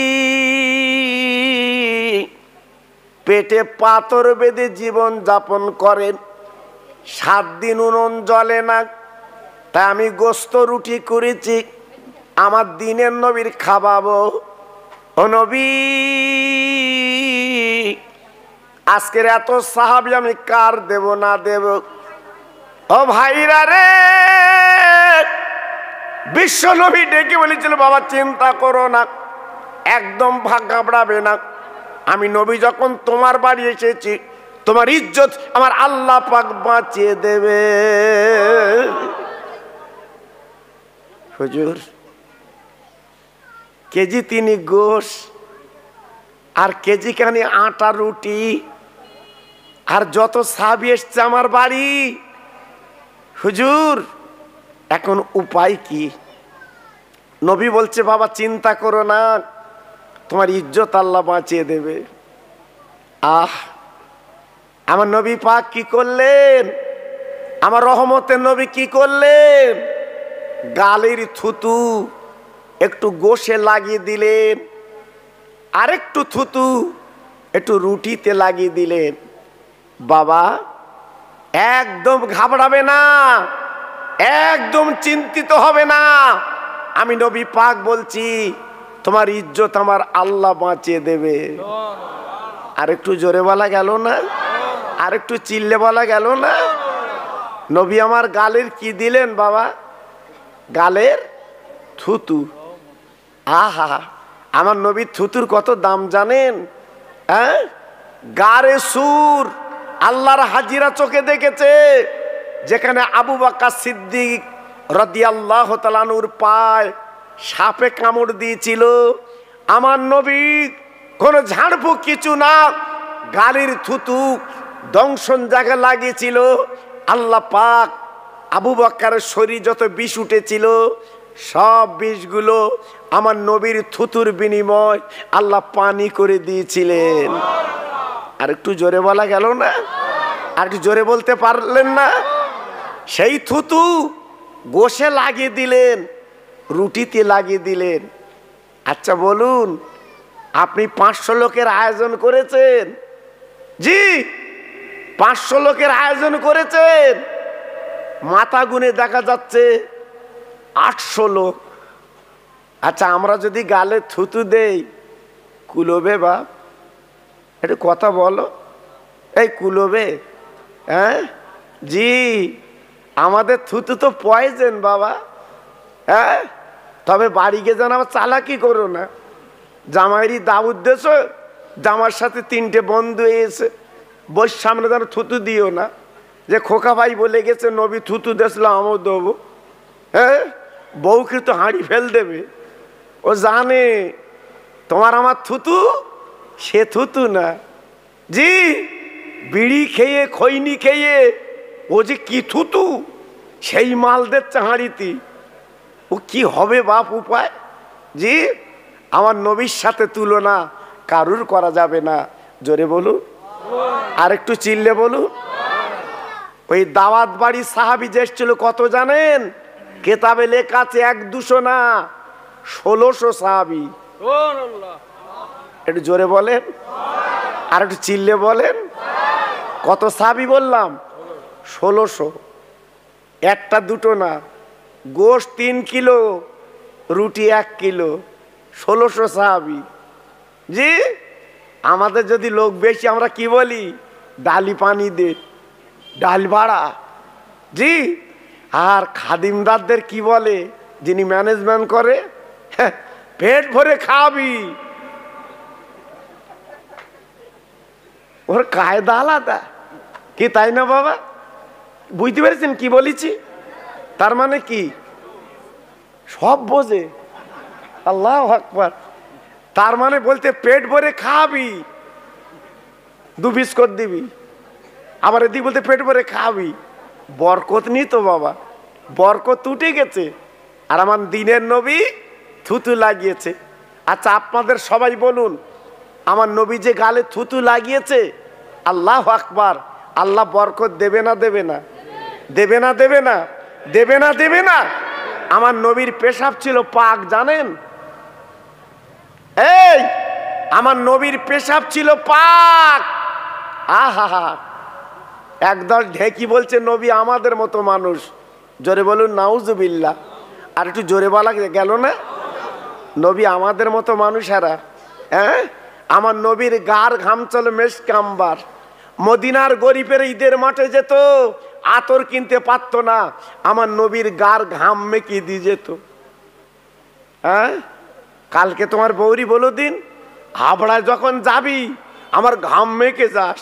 Speaker 1: পেটে পাথর বেঁধে জীবন যাপন করেন, 7 দিন উনুন জ্বলে না, তাই আমি গোস্ত রুটি করেছি আমার দিনের নবীর খাওয়াবো। ও নবী আজকের এত সাহাবী আমি কার দেব না দেব? ও ভাইরা রে, বিশ্ব নবী ডেকে বলেছিল, বাবা চিন্তা করো না, একদম ভাগ ঘাবড়াবে না, আমি নবী যখন তোমার বাড়ি এসেছি তোমার ইজ্জত আমার আল্লাহ পাক বাঁচিয়ে দেবে। হুজুর কেজি 3 গোশ আর কেজি খানি আটা রুটি আর যত সাহাবী এসছে আমার বাড়ি, হুজুর এখন উপায় কি? নবী বলছে, বাবা চিন্তা করো না, তোমার ইজ্জত আল্লাহ বাঁচিয়ে দেবে। আমার নবী পাক কি করলেন? আমার রহমতের নবী কি করলেন? গালের থুতু একটু গোশে লাগিয়ে দিলেন, আরেকটু থুতু একটু রুটিতে লাগিয়ে দিলেন। বাবা একদম ঘাবড়াবে না, একদম চিন্তিত হবে না। আমি নবী পাক বলছি, তোমার ইজ্জত আমার আল্লাহ বাঁচিয়ে দেবে। আর একটু জোরে বলা গেল না? আর একটু চিল্লে বলা গেল না? নবী আমার গালের কি দিলেন বাবা? গালের থুতু। আহা, আমার নবীর থুতুর কত দাম জানেন? হ্যাঁ, গারে সুর আল্লাহর হাজিরা চোখে দেখেছে। যেখানে আবু বকর সিদ্দিক রাদিয়াল্লাহু তাআলা আনহুর পায় সাপে কামড় দিয়েছিল, আমার নবী কোনো ঝাড়ফুঁক কিছু না, গালের থুতু দংশন জায়গা লাগিয়েছিল। আল্লাহ পাক আবু বকরের শরীর যত বিষ উঠেছিল সব বিষগুলো আমার নবীর থুতুর বিনিময় আল্লাহ পানি করে দিয়েছিলেন। আর একটু জোরে বলা গেল না? আর একটু জোরে বলতে পারলেন না? সেই থুতু গোশে লাগিয়ে দিলেন, রুটিতে লাগিয়ে দিলেন। আচ্ছা বলুন, আপনি 500 লোকের আয়োজন করেছেন? জি, 500 লোকের আয়োজন করেছেন। মাথা গুনে দেখা যাচ্ছে 800 লোক। আচ্ছা আমরা যদি গালে থুতু দেই কুলোবে বাপ? একটু কথা বলো, এই কুলোবে? হ্যাঁ জি, আমাদের থুতু তো পয়জেন বাবা। হ্যাঁ, তবে বাড়ি গিয়ে যেন আবার চালাকি করো না। জামাইরি দাউদ দেশ, জামার সাথে 3টে বন্ধু এসে বস সামনে যেন থুতু দিও না, যে খোকা ভাই বলে গেছে নবী থুতু দেশলা আমও দেবো। হ্যাঁ, বউ কিন্তু হাঁড়ি ফেল দেবে। ও জানে তোমার আমার থুতু সে থুতু না। জি, বিড়ি খেয়ে খৈনি খেয়ে ও যে কি থুতু, সেই মাল দিচ্ছে হাঁড়িতে। ও কি হবে বাপ উপায়? জি, আমার নবীর সাথে তুলনা কারুর করা যাবে না। জোরে বলুন, আর একটু চিল্লে বলুন। ওই দাওয়াত বাড়ি সাহাবী যে এসেছিল কত জানেন? কেতাবে লেখা আছে 100-200 না, 1600 সাহাবী। একটু জোরে বলেন, আর একটু চিল্লে বলেন। কত সাহাবী বললাম? 1600। একটা দুটো না, গোশত 3 কিলো, রুটি 1 কিলো, 1600 সাহাবী। জি, আমাদের যদি লোক বেশি আমরা কি বলি? ডালি পানি দে, ডাল ভাড়া। জি, আর খাদিমদারদের কি বলে যিনি ম্যানেজমেন্ট করে? পেট ভরে খাবি। ওর কায়দা আলাদা কি, তাই না বাবা? বুঝতে পেরেছেন কি বলেছি? তার মানে কি সব বোঝে। আল্লাহু আকবার। তার মানে বলতে পেট ভরে খাবি, 2 বিস্কুট দিবি। আবার এদিকে বলতে পেট ভরে খাবি, বরকত নি তো বাবা, বরকত উঠে গেছে। আর আমার দিনের নবী থুতু লাগিয়েছে। আচ্ছা আপনাদের সবাই বলুন, আমার নবী যে গালে থুতু লাগিয়েছে, আল্লাহু আকবার, আল্লাহ বরকত দেবে না দেবে না? দেবে না দেবে না? দেবে না দেবে না? আমার নবীর পেশাব ছিল পাক জানেন? এই আমার নবীর পেশাব ছিল পাক। আহা, একদল ঢেকি বলছে নবী আমাদের মতো মানুষ। জোরে বলুন নাউজুবিল্লাহ। আর একটু জোরে বলা গেল না? নবী আমাদের মতো মানুষেরা। হ্যাঁ, আমার নবীর গার ঘাম চলে মেশক আম্বার। মদিনার গরিবের ঈদের মাঠে যেত, আতর কিনতে পারত না, আমার নবীর গার ঘাম মেকি দিয়ে যেত। হ্যাঁ, কালকে তোমার বৌরি বলো দিন, হাবড়ায় যখন যাবি আমার ঘাম মেকে যাস।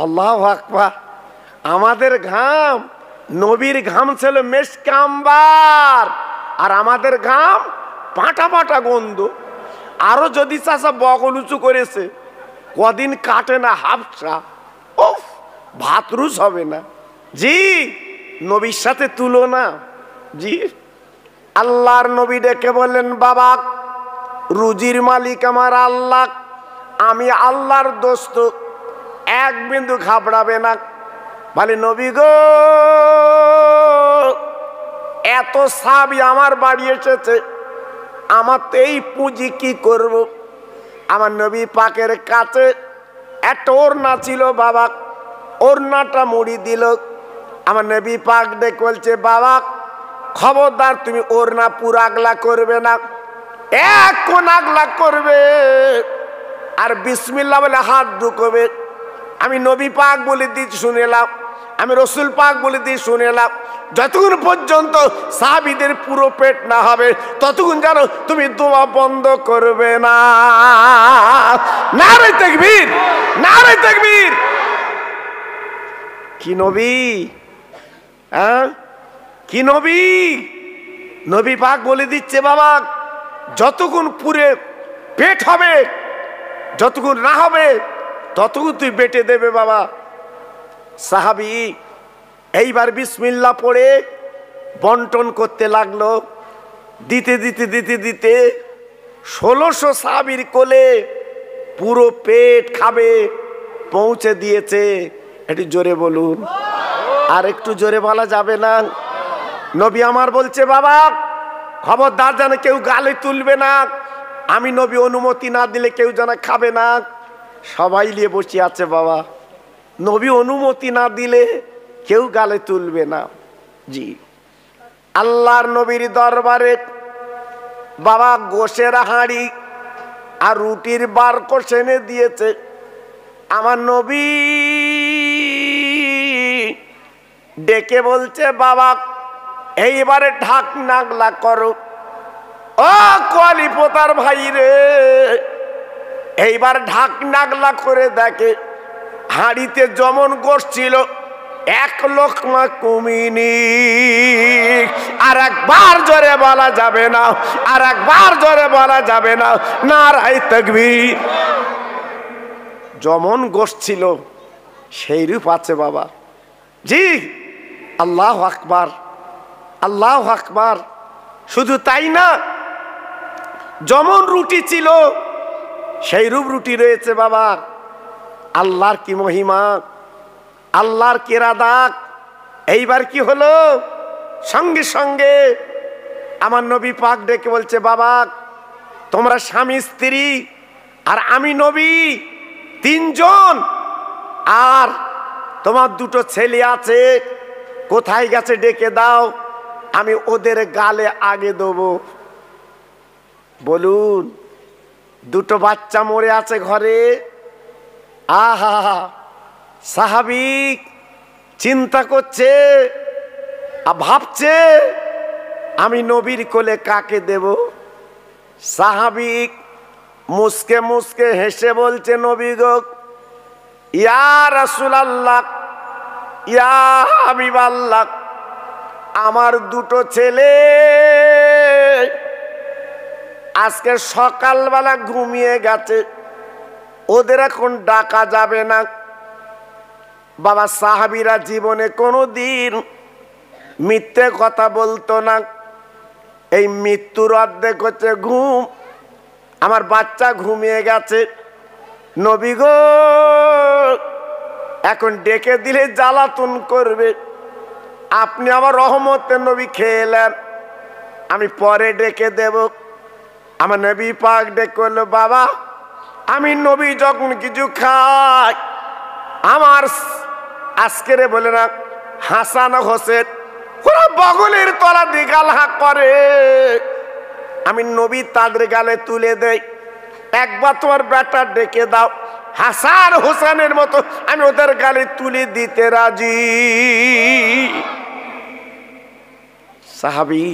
Speaker 1: আল্লাহু আকবার। আমাদের ঘাম, নবীর ঘাম ছিল মেশক আম্বার, আর আমাদের ঘাম পাটা পাটা গন্ধ। আরো যদি চাষা বগল উঁচু করেছে, কদিন কাটে না হাফসা, উফ, ভাত রুজ হবে না। জি, নবীর সাথে তুলনা। জি, আল্লাহর নবী ডেকে বললেন, বাবা রুজির মালিক আমার আল্লাহ, আমি আল্লাহর দোস্ত, এক বিন্দু ঘাবড়াবে না। বলে নবী গো, এত সাহাবী আমার বাড়ি এসেছে, আমার তো এই পুঁজি কি করব। আমার নবী পাকের কাছে একটা ওড়না ছিল বাবা, ওড়নাটা মুড়ি দিল। আমার নবী পাক ডেকে বলছে, বাবা খবরদার তুমি ওড়না পুরো আগলা করবে না, এক কোণ আগলা করবে আর বিসমিল্লাহ বলে হাত ঢুকবে। আমি নবী পাক বলে দিই শুনেলাম, আমি রসুল পাক বলে দিই শুনেলাম, যতক্ষণ পর্যন্ত সাহাবীদের পুরো পেট না হবে ততক্ষণ যেন তুমি দোয়া বন্ধ করবে না। নারে তাকবীর, নারে তাকবীর। কি নবী, হ্যাঁ কি নবী। নবী পাক বলে দিচ্ছে বাবা, যতক্ষণ পুরে পেট হবে, যতক্ষণ না হবে ততক্ষণ তুই বেটে দেবে বাবা। সাহাবী এইবার বিসমিল্লাহ পড়ে বন্টন করতে লাগলো। দিতে দিতে দিতে দিতে 1600 সাহাবীর কোলে পুরো পেট খাবে পৌঁছে দিয়েছে। একটু জোরে বলুন, আর একটু জোরে বলা যাবে না? নবী আমার বলছে বাবা খবরদার যেন কেউ গালে তুলবে না, আমি নবী অনুমতি না দিলে কেউ যেন খাবে না। সবাই নিয়ে বসে আছে বাবা, নবী অনুমতি না দিলে কেউ গালে তুলবে না। জি, আল্লাহর নবীর দরবারে বাবা গোশের হাঁড়ি আর রুটির বারকোশ এনে দিয়েছে। আমার নবী ডেকে বলছে বাবা এইবারে ঢাক নাগলা করো। ও কলিপতার ভাই রে, এইবার ঢাক নাগলা করে দেখে হাঁড়িতে যেমন গোশ ছিল এক লোকমা কমিনি। আর একবার জোরে বলা যাবে না, আর একবার জোরে বলা যাবে না, নারায়ে তাকবীর। যেমন গোশ ছিল সেই রূপ আছে বাবা। জি, আল্লাহু আকবার, আল্লাহু আকবার। শুধু তাই না, যেমন রুটি ছিল সেই রূপ রুটি রয়েছে বাবা। আল্লাহর কি মহিমা, আল্লাহর কি রাদাত। এইবার কি হলো, সঙ্গে সঙ্গে আমার নবী পাক ডেকে বলছে বাবা তোমরা স্বামী স্ত্রী আর আমি নবী তিনজন, আর তোমার দুটো ছেলে আছে, কোথায় গেছে ডেকে দাও, আমি ওদের গালে আগে দেবো। বলুন, দুটো বাচ্চা মরে আছে ঘরে। আহা, সাহাবী চিন্তা করছে আর ভাবছে আমি নবীর কোলে কাকে দেব। সাহাবী মুসকে মুসকে হেসে বলছে নবী গো, ইয়া রাসূলুল্লাহ, ইয়া হাবিবাল্লাহ, আমার দুটো ছেলে আজকে সকালবেলা ঘুমিয়ে গেছে, ওদের এখন ডাকা যাবে না। বাবা সাহাবীরা জীবনে কোনোদিন মিথ্যে কথা বলতো না। এই মৃত্যুর অর্ধেক হচ্ছে ঘুম। আমার বাচ্চা ঘুমিয়ে গেছে, নবী গো এখন ডেকে দিলে জ্বালাতন করবে, আপনি আমার রহমতের নবী খেলেন, আমি পরে ডেকে দেব। আমার নবী পাক ডেকে বলল বাবা আমি নবী যখন কিছু খাই, আমার আজকের বলে না হাসান হোসেন ওরা বগলের তলা দিয়ে গাল হাঁক করে, আমি নবী তাদের গালে তুলে দেই। একবার তোমার বেটা ডেকে দাও, হাসান হোসেনের মতো আমি ওদের গালে তুলে দিতে রাজি। সাহাবী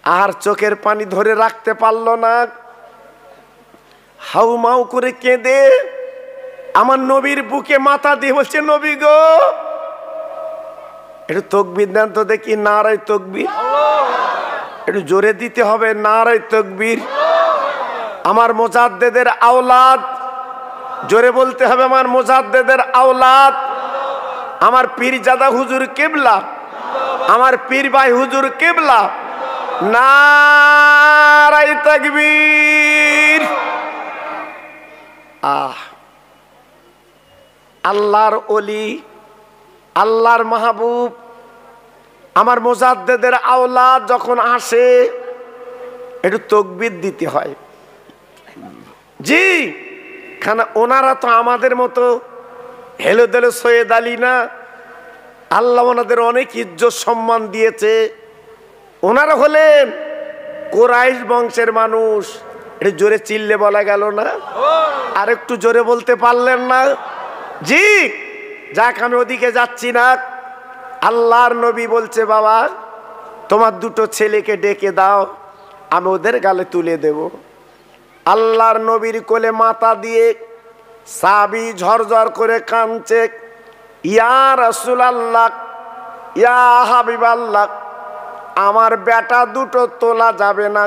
Speaker 1: আর চোখের পানি ধরে রাখতে পারল না, হাউমাউ করে কেঁদে আমার নবীর বুকে মাথা দিয়ে বলছে নবী গো, একটু তাকবীর দেন তো দেখি, নারায়ে তাকবীর। একটু জোরে দিতে হবে, নারায়ে তাকবীর। আমার মুজাদ্দেদের আওলাদ, জোরে বলতে হবে আমার মুজাদ্দেদের আওলাদ, আমার পীরজাদা হুজুর কিবলা, আমার পীর ভাই হুজুর কিবলা, নারায়ে তাকবীর। আল্লাহর ওলি, আল্লাহর মাহবুব, আমার মুজাদ্দেদের আওলাদ যখন আসে একটু তাকবীর দিতে হয়। জি, কারণ ওনারা তো আমাদের মতো হেলে দেলে সৈয়দ আলী না। আল্লাহ ওনাদের অনেক ইজ্জত সম্মান দিয়েছে। ওনারা হলেন কুরাইশ বংশের মানুষ। এটা জোরে চিল্লে বলা গেল না? আর একটু জোরে বলতে পারলেন না? জি, যাক, আমি ওদিকে যাচ্ছি না। আল্লাহর নবী বলছে, বাবা তোমার দুটো ছেলেকে ডেকে দাও, আমি ওদের গালে তুলে দেব। আল্লাহর নবীর কোলে মাথা দিয়ে সাহাবী ঝরঝর করে কাঁদছে, ইয়া রাসূলুল্লাহ, ইয়া হাবিবাল্লাহ, আমার বেটা দুটো তোলা যাবে না।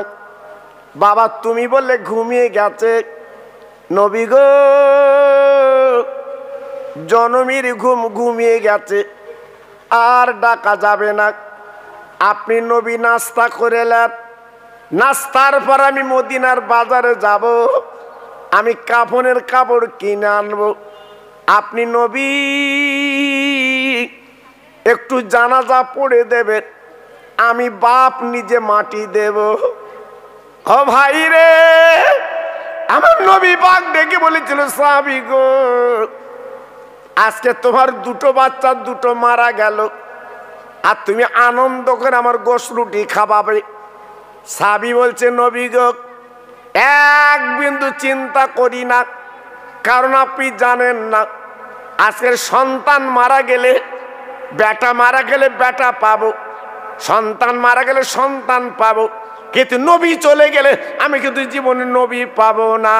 Speaker 1: বাবা তুমি বললে ঘুমিয়ে গেছে। নবী গো, জনমীর ঘুম ঘুমিয়ে গেছে, আর ডাকা যাবে না। আপনি নবী নাস্তা করে এলেন, নাস্তার পর আমি মদিনার বাজারে যাব, আমি কাফনের কাপড় কিনে আনবো। আপনি নবী একটু জানাজা পড়ে দেবেন, আমি বাপ নিজে মাটি দেব। ও ভাই রে, আমার নবী পাক ডেকে বলেছিল, সাহাবী গো, আজকে তোমার দুটো বাচ্চা দুটো মারা গেল, আর তুমি আনন্দ করে আমার গোশ রুটি খাওয়াবে। সাহাবী বলছে, নবী গো, এক বিন্দু চিন্তা করি না, কারণ আপনি জানেন না আজকের সন্তান মারা গেলে, বেটা মারা গেলে বেটা পাবো, সন্তান মারা গেলে সন্তান পাবো, কিন্তু নবী চলে গেলে আমি কিন্তু জীবনে নবী পাবো না।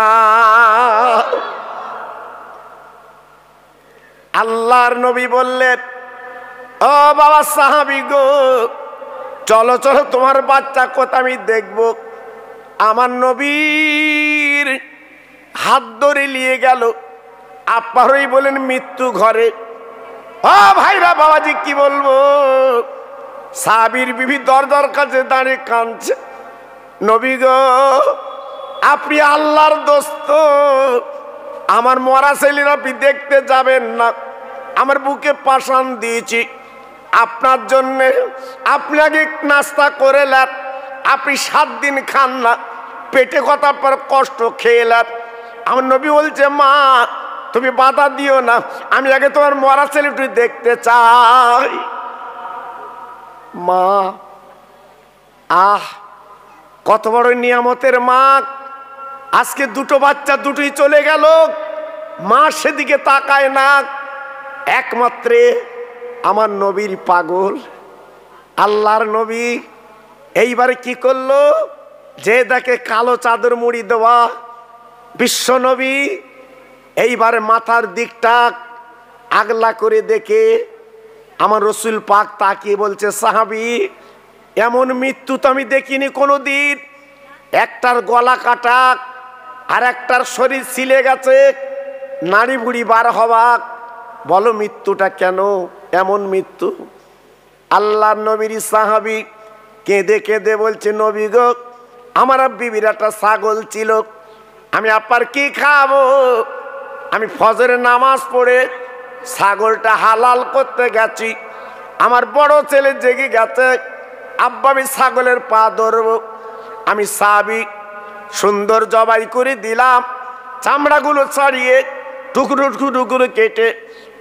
Speaker 1: আল্লাহর নবী বললেন, ও বাবা সাহাবী গো, চলো চলো তোমার বাচ্চা কোথা আমি দেখবো। আমার নবীর হাত ধরে নিয়ে গেল। আপারই বলেন মৃত্যু ঘরে। ও ভাইরা, বাবাজি কি বলবো, সাহাবীর বিবি দরজার কাছে দাঁড়িয়ে কাঁদছে, নবী গো, আপনি আল্লাহর দোস্ত, আমার মরা ছেলের আপনি দেখতে যাবেন না, আমার বুকে পাষাণ দিয়েছি আপনার জন্যে, আপনি আগে নাস্তা করে নেন, আপনি 7 দিন খান না, পেটে কথা পর কষ্ট খেয়ে নেন। আমার নবী বলছে, মা তুমি বাধা দিও না, আমি আগে তোমার মরা ছেলেটি দেখতে চাই। মা, আহ কত বড় নিয়ামতের মা, আজকে দুটো বাচ্চা দুটোই চলে গেল, মা সেদিকে তাকায় না। একমাত্র আমার নবীর পাগল আল্লাহর নবী এইবারে কি করলো, যে দেখে কালো চাদর মুড়ি দেওয়া বিশ্ব নবী, এইবারে মাথার দিকটা আগলা করে দেখে আমার রসুল পাক তাকিয়ে বলছে, সাহাবী এমন মৃত্যু তো আমি দেখিনি কোনোদিন। একটার গলা কাটা, আর একটার শরীর ছিলে গেছে, নাড়ি বুড়ি বার হওয়া, বলো মৃত্যুটা কেন এমন মৃত্যু? আল্লাহর নবীর সাহাবী কেঁদে কেঁদে বলছে, নবী গো, আমার বিবির একটা ছাগল ছিল, আমি আপনার কি খাবো, আমি ফজরের নামাজ পড়ে ছাগলটা হালাল করতে গেছি, আমার বড় ছেলে জেগে গেছে, আব্বা আমি ছাগলের পা ধরবো, আমি সাহাবী সুন্দর জবাই করে দিলাম, চামড়াগুলো ছাড়িয়ে টুকরো টুকরো কেটে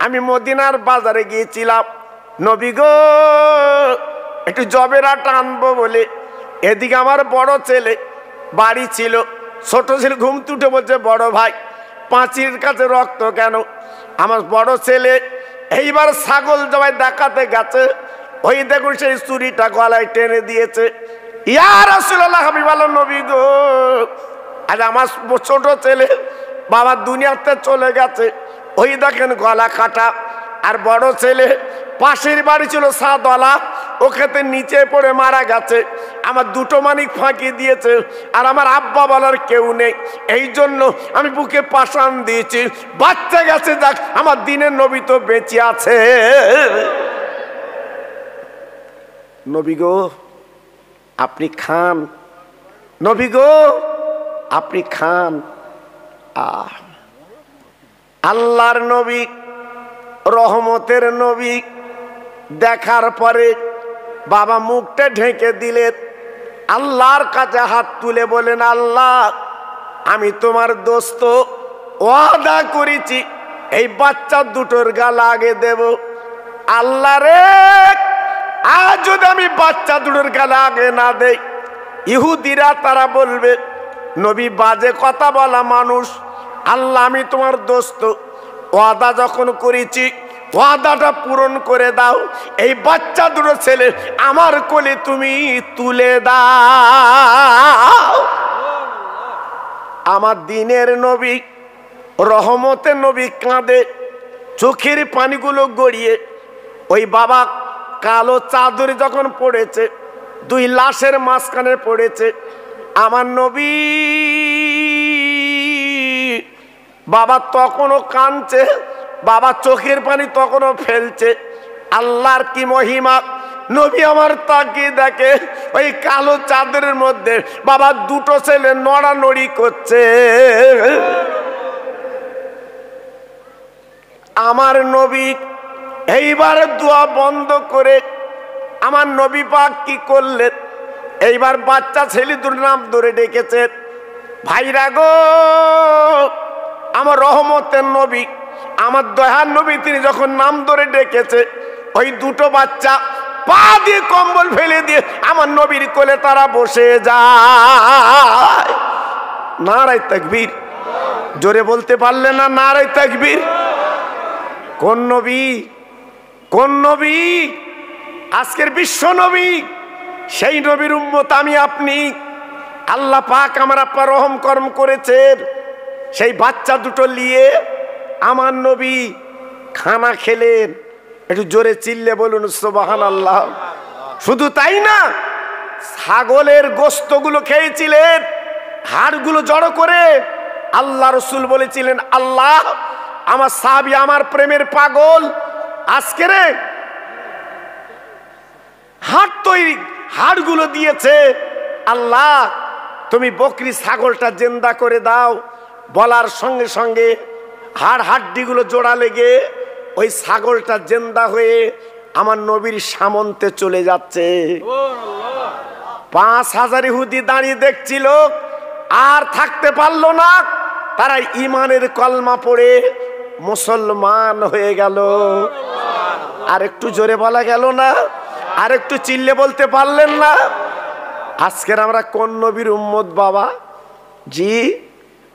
Speaker 1: আমি মদিনার বাজারে গিয়েছিলাম, নবী গো একটু জবেরা টানবো বলে। এদিকে আমার বড় ছেলে বাড়ি ছিল, ছোট ছেলে ঘুম তুটে বলছে, বড় ভাই পাঁচির কাছে রক্ত কেন? আমার বড় ছেলে এইবার ছাগল জবাই দেখাতে গেছে, ওই দেখুন সেই চুরিটা গলায় টেনে দিয়েছে। ইয়া রাসূলুল্লাহ, হাবিবাল্লাহ নবী গো, আজ আমার ছোট ছেলে বাবা দুনিয়াতে চলে গেছে, ওই দেখেন গলা কাটা। আর বড় ছেলে পাশের বাড়ি ছিল সাদওয়ালা, ওখানে নিচে পড়ে মারা গেছে, আমার দুটো মানিক ফাঁকি দিয়েছে, আর আমার আব্বা বলার কেউ নেই, এই জন্য আমি বুকে পাষাণ দিয়েছি। বাচ্চা গেছে, যাক, আমার দিনের নবী তো বেঁচে আছে। নবী গো আপনি খান, নবী গো আপনি খান। আল্লাহর নবী রহমতের নবী দেখার পরে বাবা মুখটা ঢেকে দিলেন, আল্লাহর কাছে হাত তুলে বলেন, আল্লাহ আমি তোমার দোস্ত, ওয়াদা করেছি এই বাচ্চা দুটোর গাল আগে দেব। আল্লাহ রে, আজ যদি আমি বাচ্চা দুটোর গাল আগে না দেই, ইহুদিরা তারা বলবে নবী বাজে কথা বলা মানুষ। আল্লাহ আমি তোমার দোস্ত, ওয়াদা যখন করেছি ওয়াদাটা পূরণ করে দাও, এই বাচ্চা দুটো ছেলে আমার কোলে তুমি তুলে দাও। আমার দিনের নবী, রহমতের নবী কাঁদে, চোখের পানিগুলো গড়িয়ে। ওই বাবা কালো চাদরে যখন পড়েছে, দুই লাশের মাঝখানে পড়েছে আমার নবী, বাবা তখনও কাঁদছে, বাবা চোখের পানি তখনও ফেলছে। আল্লাহর কি মহিমা, নবী আমার তাকিয়ে দেখে ওই কালো চাদরের মধ্যে বাবা দুটো ছেলে নড়ানড়ি করছে। আমার নবী এইবার দোয়া বন্ধ করে আমার নবী পাক কি করলেন, এইবার বাচ্চা ছেলে দুটোর নাম ধরে ডেকেছে, ভাইরা গো, আমার রহমতের নবী, আমার দয়ার নবী, তিনি যখন নাম ধরে ডেকেছে, ওই দুটো বাচ্চা পা দিয়ে কম্বল ফেলে দিয়ে আমার নবীর কোলে তারা বসে যায়। নারায়ে তাকবীর, জোরে বলতে পারলে না নারায়ে তাকবীর? কোন নবী, কোন নবী? আজকের বিশ্ব নবী, সেই নবীর উম্মত আমি আপনি। আল্লাহ পাক আমার আপা রহম করম করেছেন, সেই বাচ্চা দুটো নিয়ে আমার নবী খানা খেলেন। একটু জোরে চিল্লে বলুন সুবহানাল্লাহ। শুধু তাই না, ছাগলের গোশতগুলো খেয়েছিলেন, হাড়গুলো জড়ো করে। আল্লাহ রসুল বলেছিলেন, আল্লাহ আমার সাহাবী আমার প্রেমের পাগল, আজকে রে হাড় তৈরি, হাড়গুলো দিয়েছে, আল্লাহ তুমি বকরি ছাগলটা জিন্দা করে দাও। বলার সঙ্গে সঙ্গে হাড় হাড্ডিগুলো জোড়া লেগে ওই ছাগলটা জিন্দা হয়ে আমার নবীর সামন্তে চলে যাচ্ছে। 5000 ইহুদি দাঁড়িয়ে দেখছিল, আর থাকতে পারলো না, তারা ইমানের কলমা পড়ে মুসলমান হয়ে গেল। আর একটু জোরে বলা গেল না? আর একটু চিল্লে বলতে পারলেন না? আজকের আমরা কোন নবীর উম্মত বাবা? জি,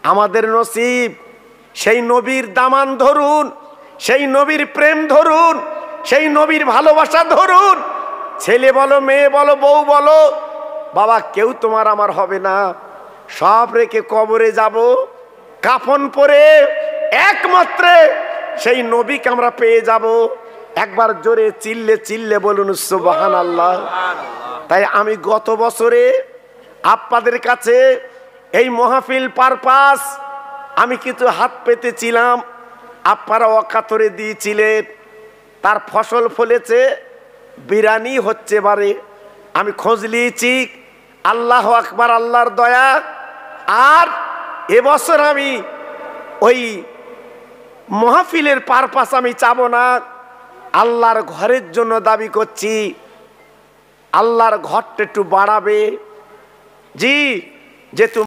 Speaker 1: আমাদের নসিব সেই নবীর দামান ধরুন, সেই নবীর প্রেম ধরুন, সেই নবীর ভালোবাসা ধরুন। ছেলে বলো, মেয়ে বলো, বউ বলো, বাবা কেউ তোমার আমার হবে না, সব রেখে কবরে যাব কাফন পরে, একমাত্র সেই নবীকে আমরা পেয়ে যাব। একবার জোরে চিল্লে চিল্লে বলুন সুবহানাল্লাহ। তাই আমি গত বছরে আপনাদের কাছে এই মাহফিল পারপাস আমি কিছু হাত পেতেছিলাম, আপনারা অকাতরে দিয়েছিলেন, তার ফসল ফলেছে, বিরানি হচ্ছে বারে। আমি খোঁজ নিয়েছি, আল্লাহ আকবার, আল্লাহর দয়া। আর এবছর আমি ওই মাহফিলের পারপাস আমি চাবো না, আল্লাহর ঘরের জন্য দাবি করছি, আল্লাহর ঘরটা একটু বাড়াবে। জি, যেহেতু